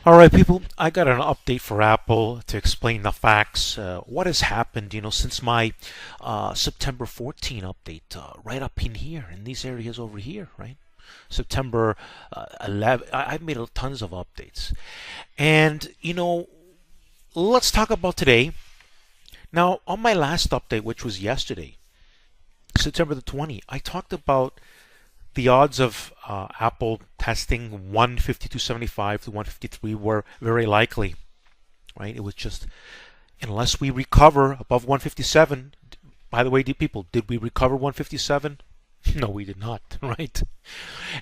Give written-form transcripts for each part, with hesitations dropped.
All right, people, I got an update for Apple to explain the facts. What has happened, since my September 14 update, right up in here, in these areas over here, right? September 11, I've made tons of updates. And, let's talk about today. Now, on my last update, which was yesterday, September the 20th, I talked about the odds of Apple testing 152.75 to 153 were very likely, right? It was just, unless we recover above 157. By the way, did we recover 157? No, we did not, right?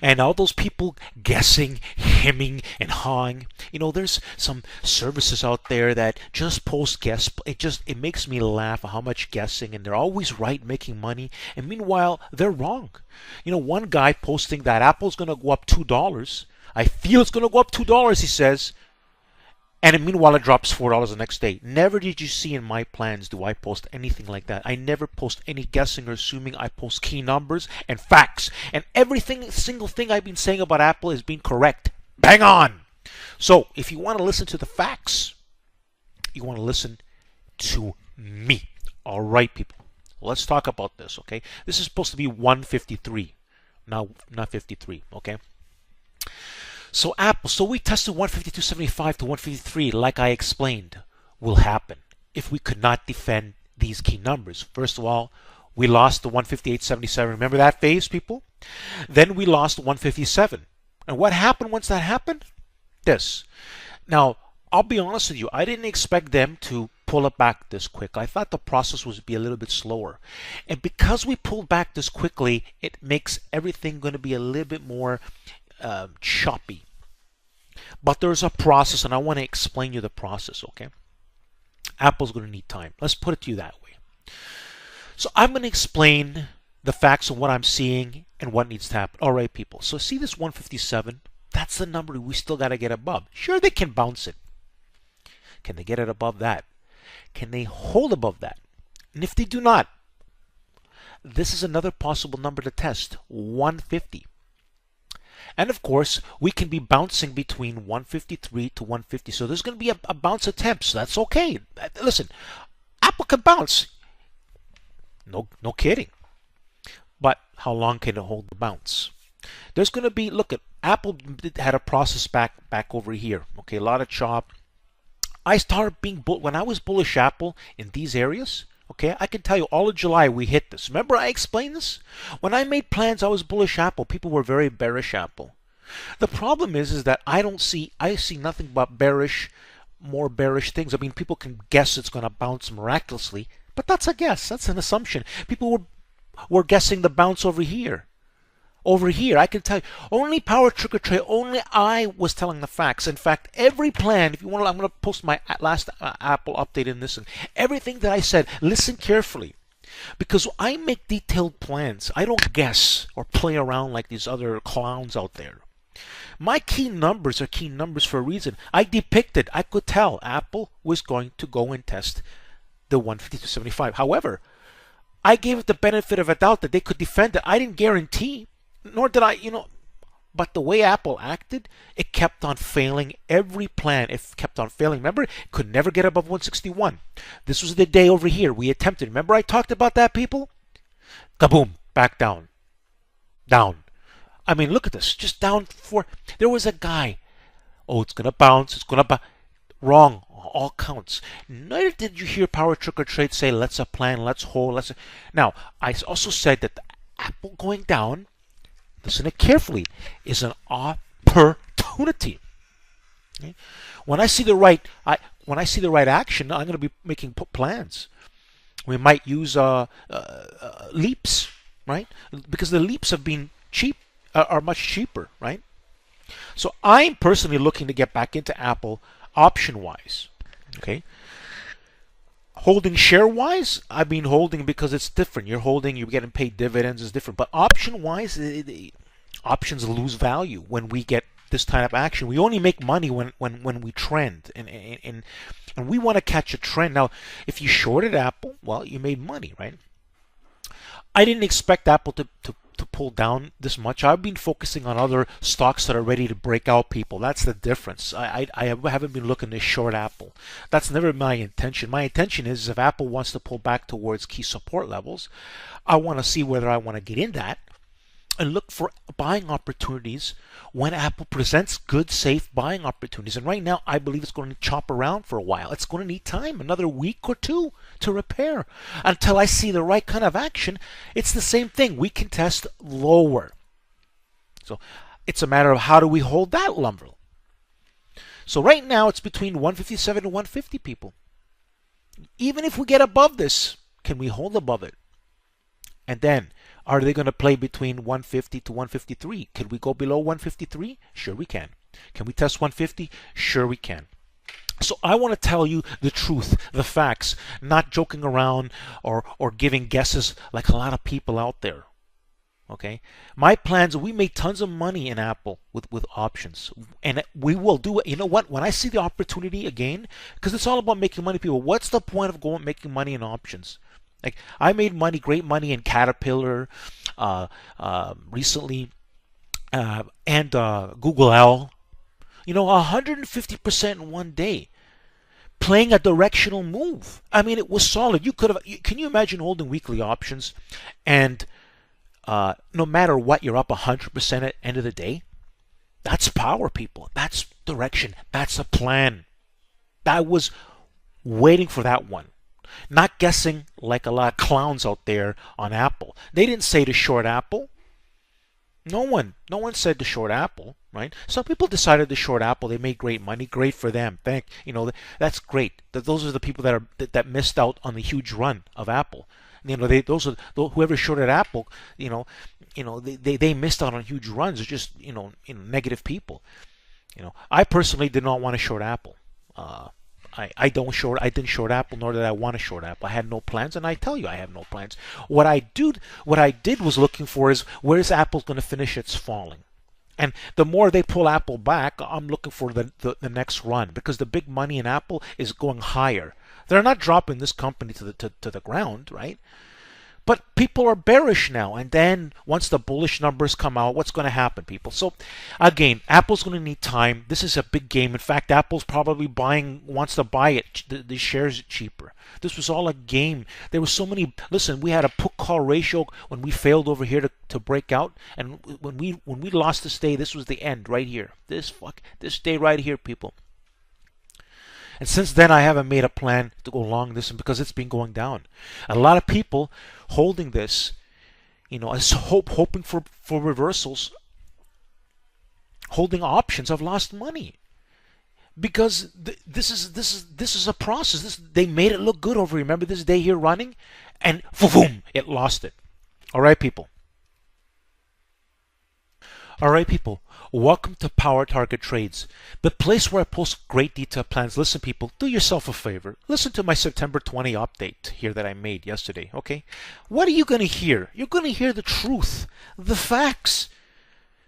And all those people guessing, hemming, and hawing. There's some services out there that just post guess. It makes me laugh how much guessing, and they're always right, making money. And meanwhile, they're wrong. One guy posting that Apple's going to go up $2. I feel it's going to go up $2, he says. And meanwhile, it drops $4 the next day. Never did you see in my plans do I post anything like that. I never post any guessing or assuming. I post key numbers and facts. And single thing I've been saying about Apple is being correct. Bang on! So, if you want to listen to the facts, you want to listen to me. All right, people. Let's talk about this, okay? This is supposed to be 153. Now, not 53, okay? So we tested 152.75 to 153, like I explained, will happen if we could not defend these key numbers. First of all, we lost the 158.77. Remember that phase, people? Then we lost 157. And what happened once that happened? This. Now, I'll be honest with you, I didn't expect them to pull it back this quick. I thought the process would be a little bit slower. And because we pulled back this quickly, it makes everything going to be a little bit more choppy. But there's a process, and I want to explain you the process, okay? Apple's going to need time. Let's put it to you that way. So I'm going to explain the facts of what I'm seeing and what needs to happen. All right, people. So see this 157? That's the number we still got to get above. Sure, they can bounce it. Can they get it above that? Can they hold above that? And if they do not, this is another possible number to test, 150. And of course, we can be bouncing between 153 to 150. So there's going to be a bounce attempt. So that's okay. Listen, Apple can bounce. No kidding. But how long can it hold the bounce? There's going to be, look at Apple had a process back over here. Okay, a lot of chop. I started being when I was bullish Apple in these areas. Okay, I can tell you all of July we hit this. Remember I explained this? When I made plans, I was bullish Apple. People were very bearish Apple. The problem is that I see nothing but more bearish things. I mean, people can guess it's going to bounce miraculously, but that's a guess. That's an assumption. People were guessing the bounce over here. Over here, I can tell you, only power trigger trade, only I was telling the facts. In fact, every plan, if you want, I'm going to post my last Apple update in this, and everything that I said, listen carefully. Because I make detailed plans. I don't guess or play around like these other clowns out there. My key numbers are key numbers for a reason. I could tell Apple was going to go and test the 152.75. However, I gave it the benefit of a doubt that they could defend it. I didn't guarantee. Nor did I, but the way Apple acted, it kept on failing. Every plan, it kept on failing. Remember, it could never get above 161. This was the day over here we attempted. Remember I talked about that, people? Kaboom, back down. Down. I mean, look at this, just down there was a guy. Oh, it's going to bounce, wrong, all counts. Neither did you hear Power Trigger Trade say, let's plan, let's hold, Now, I also said that the Apple going down, listen it carefully, is an opportunity. Okay? When I see the right action, I'm going to be making plans. We might use leaps, right? Because the leaps have been cheap, are much cheaper, right? So I'm personally looking to get back into Apple option-wise. Okay. Holding share-wise, I've been holding because it's different. You're getting paid dividends, is different. But option-wise, the options lose value when we get this type of action. We only make money when we trend, and we want to catch a trend. Now, if you shorted Apple, well, you made money, right? I didn't expect Apple to to pull down this much. I've been focusing on other stocks that are ready to break out, people. That's the difference. I haven't been looking to short Apple. That's never my intention. My intention is if Apple wants to pull back towards key support levels, I want to see whether I want to get in that and look for buying opportunities when Apple presents good, safe buying opportunities. And right now, I believe it's going to chop around for a while. It's going to need time, another week or two to repair. Until I see the right kind of action, it's the same thing. We can test lower. So it's a matter of how do we hold that lumber. So right now, it's between 157 and 150, people. Even if we get above this, can we hold above it? And then, are they going to play between 150 to 153? Could we go below 153? Sure we can. Can we test 150? Sure we can. So I want to tell you the truth, the facts, not joking around or giving guesses like a lot of people out there. Okay? My plans, we made tons of money in Apple with options. And we will do it. You know what? When I see the opportunity again, because it's all about making money, people, what's the point of going making money in options? Like I made money, great money in Caterpillar recently, and Google L. 150% in one day, playing a directional move. I mean, it was solid. You could have. Can you imagine holding weekly options, and no matter what, you're up 100% at the end of the day? That's power, people. That's direction. That's a plan. I was waiting for that one. Not guessing like a lot of clowns out there on Apple. They didn't say to short Apple. No one said to short Apple, right? Some people decided to short Apple. They made great money. Great for them. That's great. Those are the people that missed out on the huge run of Apple. Whoever shorted Apple, they missed out on huge runs. They're just negative people. I personally did not want to short Apple. I didn't short Apple, nor did I want to short Apple. I had no plans, and I tell you I have no plans. What I did was looking for is where is Apple going to finish its falling. And the more they pull Apple back, I'm looking for the next run, because the big money in Apple is going higher. They're not dropping this company to the ground, right? But people are bearish now, and then once the bullish numbers come out, what's going to happen, people? So again, Apple's going to need time. This is a big game. In fact, Apple's probably wants to buy it, the shares cheaper. This was all a game. There were so many. Listen, we had a put call ratio when we failed over here to break out, and when we lost this day, this was the end right here. This day right here, people. And since then, I haven't made a plan to go long this because it's been going down. A lot of people holding this, as hoping for reversals, holding options, have lost money because this is a process. They made it look good over. Remember this day here running, and boom, it lost it. All right, people. All right, people. Welcome to Power Target Trades, the place where I post great detailed plans. Listen, people, do yourself a favor. Listen to my September 20 update here that I made yesterday, okay? What are you going to hear? You're going to hear the truth, the facts.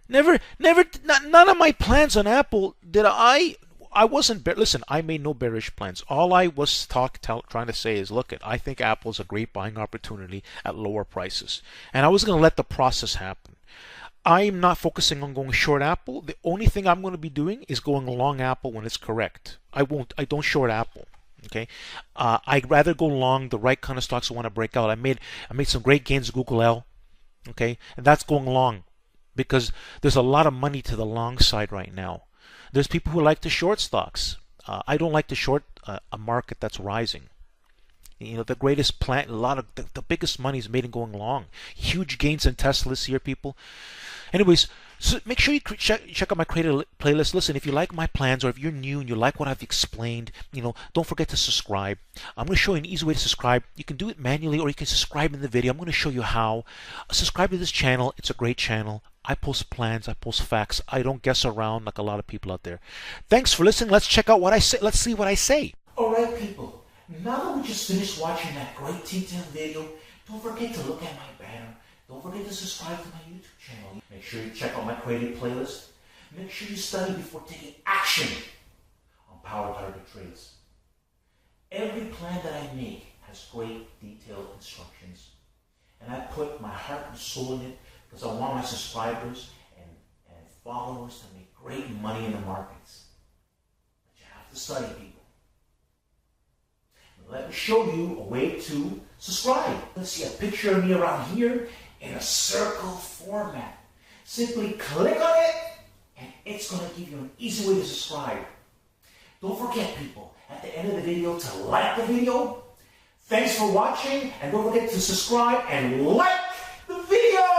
None of my plans on Apple did I wasn't, listen, I made no bearish plans. All I was trying to say is, look, I think Apple's a great buying opportunity at lower prices. And I was going to let the process happen. I'm not focusing on going short Apple. The only thing I'm going to be doing is going long Apple when it's correct. I don't short Apple. Okay, I'd rather go long the right kind of stocks I want to break out. I made some great gains in Google L. Okay, and that's going long because there's a lot of money to the long side right now. There's people who like to short stocks. I don't like to short a market that's rising. The greatest plan, a lot of the biggest money is made in going long. Huge gains in Tesla this year, people. Anyways, so make sure you check out my creator playlist. Listen, if you like my plans or if you're new and you like what I've explained, don't forget to subscribe. I'm going to show you an easy way to subscribe. You can do it manually or you can subscribe in the video. I'm going to show you how. Subscribe to this channel. It's a great channel. I post plans. I post facts. I don't guess around like a lot of people out there. Thanks for listening. Let's check out what I say. Let's see what I say. All right, people. Now that we just finished watching that great detailed video, don't forget to look at my banner. Don't forget to subscribe to my YouTube channel. Make sure you check out my creative playlist. Make sure you study before taking action on Power Target Trades. Every plan that I make has great detailed instructions. And I put my heart and soul in it because I want my subscribers and followers to make great money in the markets. But you have to study, people. Let me show you a way to subscribe. Let's see a picture of me around here in a circle format. Simply click on it, and it's going to give you an easy way to subscribe. Don't forget, people, at the end of the video to like the video. Thanks for watching, and don't forget to subscribe and like the video!